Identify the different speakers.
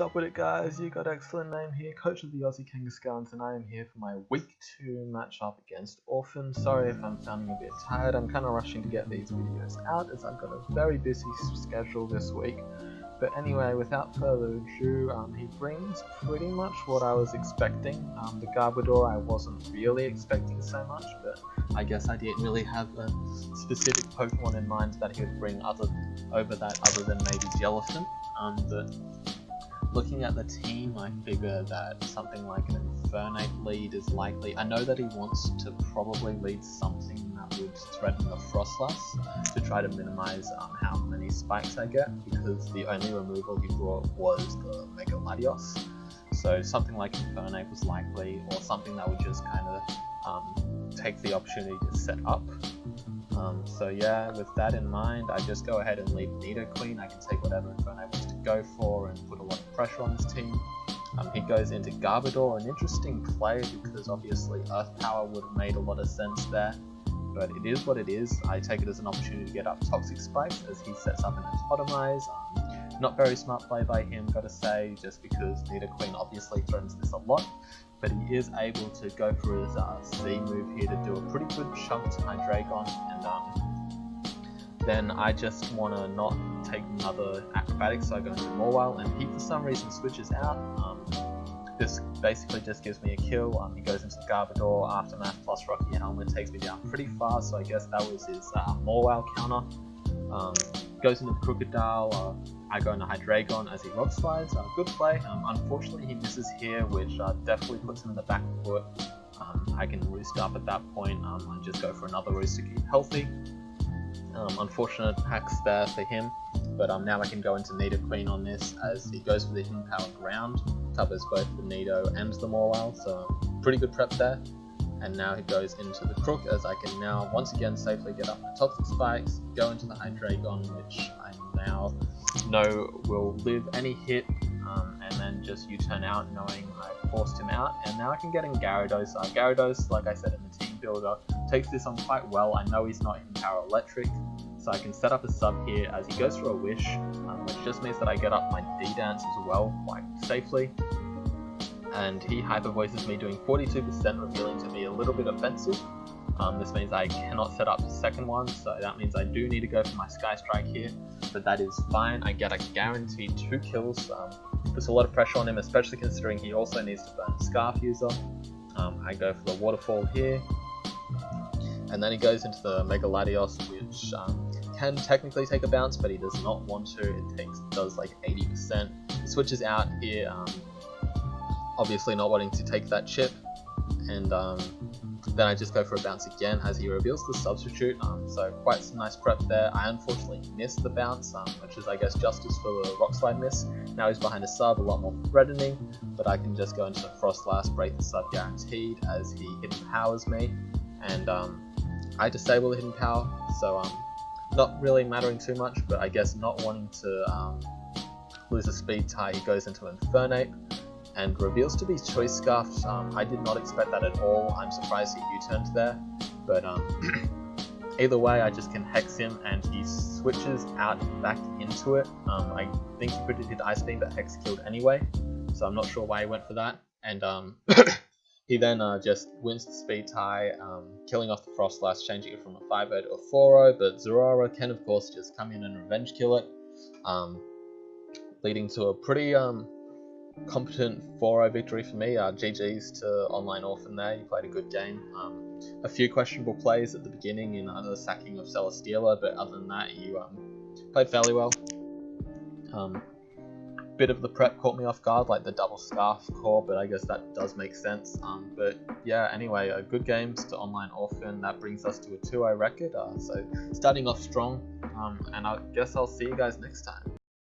Speaker 1: What's up with it, guys? You got excellent name here, coach of the Aussie Kangaskans, and I am here for my week 2 matchup against Orphan. Sorry if I'm sounding a bit tired. I'm kind of rushing to get these videos out as I've got a very busy schedule this week. But anyway, without further ado, he brings pretty much what I was expecting. The Garbodor I wasn't really expecting so much, but I guess I didn't really have a specific Pokemon in mind that he would bring other than maybe Jellicent. But looking at the team, I figure that something like an Infernape lead is likely. I know that he wants to probably lead something that would threaten the Frostlass to try to minimize how many spikes I get, because the only removal he brought was the Mega Latios. So something like Infernape was likely, or something that would just kind of take the opportunity to set up. So yeah, with that in mind, I just go ahead and lead Nidoqueen. I can take whatever Infernape wants to go for and put a lot of pressure on his team. He goes into Garbodor, an interesting play because obviously Earth Power would have made a lot of sense there, but it is what it is. I take it as an opportunity to get up Toxic Spikes as he sets up an Atomize. Not very smart play by him, gotta say, just because Nidoqueen obviously threatens this a lot, but he is able to go for his C move here to do a pretty good chunk to Hydreigon, and then I just want to not take another Acrobatics, so I go into Mawile, and he for some reason switches out. This basically just gives me a kill. He goes into Garbodor, Aftermath plus Rocky Helmet takes me down pretty far, so I guess that was his Mawile counter. Goes into the Crocodile, I go into Hydreigon as he Rock Slides. Good play. Unfortunately he misses here, which definitely puts him in the back foot. I can roost up at that point and just go for another roost to keep healthy. Unfortunate hacks there for him, but now I can go into Nidoqueen on this as he goes for the Hidden Power Ground, covers both the Nido and the Mawile, so pretty good prep there. And now he goes into the Crook as I can now once again safely get up my Toxic Spikes, go into the Hydreigon, which I now know will live any hit, and then just U-turn out knowing I forced him out. And now I can get in Gyarados. Gyarados, like I said in the team builder, takes this on quite well. I know he's not in Power Electric, so I can set up a sub here as he goes for a Wish, which just means that I get up my D-Dance as well quite safely. And he Hyper Voices me doing 42%, revealing to be a little bit offensive. This means I cannot set up the second one, so that means I do need to go for my Sky Strike here, but that is fine. I get a guaranteed 2 kills. Puts a lot of pressure on him, especially considering he also needs to burn Scarf User. I go for the Waterfall here, and then he goes into the Mega Latios, which can technically take a bounce, but he does not want to. It does like 80%. He switches out here, obviously not wanting to take that chip, and then I just go for a bounce again as he reveals the Substitute, so quite some nice prep there. I unfortunately missed the bounce, which is I guess justice for the Rock Slide miss. Now he's behind a sub, a lot more threatening, but I can just go into the Frostlass, break the sub guaranteed as he Hidden Powers me, and I disable the Hidden Power, so not really mattering too much, but I guess not wanting to lose a speed tie, he goes into Infernape and reveals to be Choice Scarfed. I did not expect that at all. I'm surprised he U-turned there, but either way I just can Hex him and he switches out back into it. I think he predicted Ice Beam, but Hex killed anyway, so I'm not sure why he went for that, and he then just wins the speed tie, killing off the Frostlass, changing it from a 5-0 to a 4-0, but Zorora can of course just come in and revenge kill it, leading to a pretty competent 4-0 victory for me. GG's to Online Orphan there, you played a good game. A few questionable plays at the beginning in the sacking of Celesteela, but other than that you played fairly well. Bit of the prep caught me off guard, like the double Scarf core, but I guess that does make sense. But yeah, anyway, good games to Online Orphan. That brings us to a 2-0 record, so starting off strong, and I guess I'll see you guys next time.